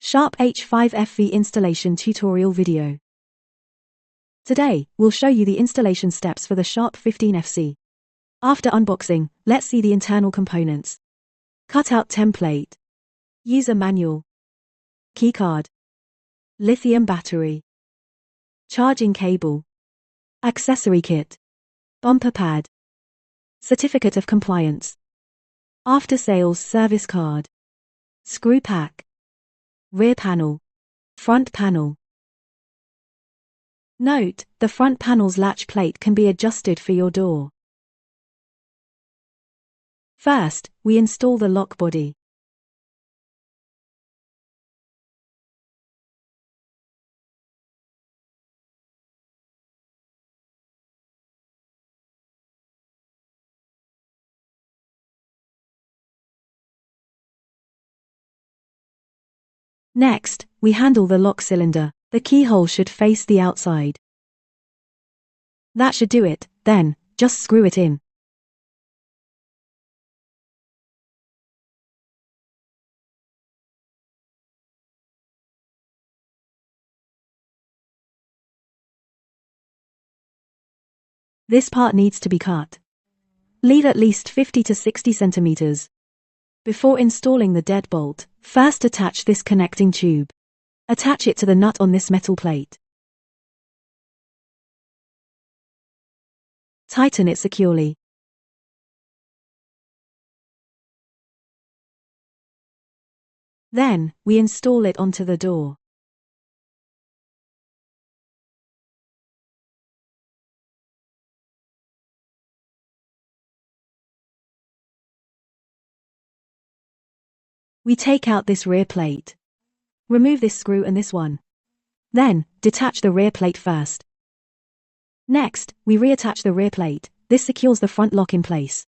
Sharp H5-FV installation tutorial video. Today, we'll show you the installation steps for the Sharp 15FC. After unboxing, let's see the internal components. Cutout template. User manual. Keycard. Lithium battery. Charging cable. Accessory kit. Bumper pad. Certificate of compliance. After sales service card. Screw pack. Rear panel. Front panel. Note, the front panel's latch plate can be adjusted for your door. First, we install the lock body. Next, we handle the lock cylinder. The keyhole should face the outside. That should do it, then, just screw it in. This part needs to be cut. Leave at least 50 to 60 centimeters. Before installing the deadbolt, first attach this connecting tube. Attach it to the nut on this metal plate. Tighten it securely. Then, we install it onto the door. We take out this rear plate. Remove this screw and this one. Then, detach the rear plate first. Next, we reattach the rear plate. This secures the front lock in place.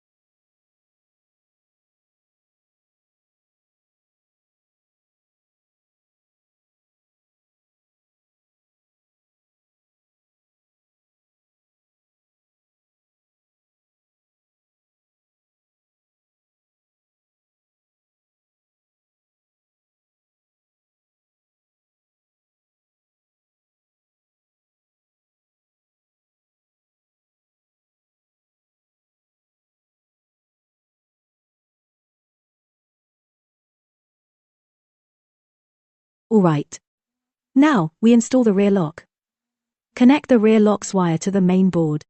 Alright. Now, we install the rear lock. Connect the rear lock's wire to the main board.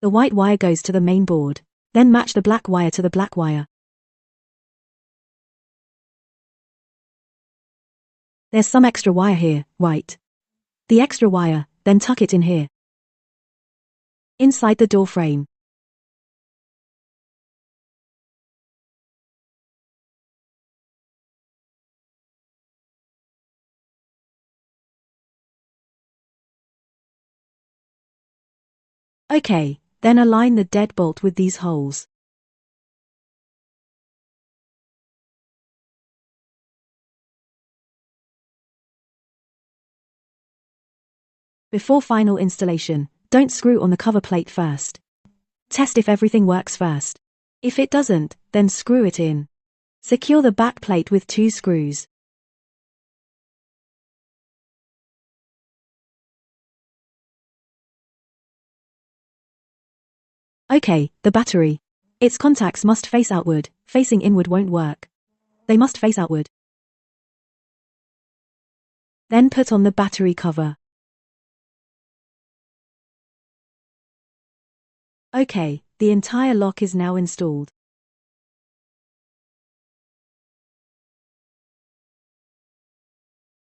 The white wire goes to the main board, then match the black wire to the black wire. There's some extra wire here, right? The extra wire, then tuck it in here. Inside the door frame. Okay, then align the deadbolt with these holes. Before final installation, don't screw on the cover plate first. Test if everything works first. If it doesn't, then screw it in. Secure the back plate with 2 screws. Okay, the battery. Its contacts must face outward, facing inward won't work. They must face outward. Then put on the battery cover. Okay, the entire lock is now installed.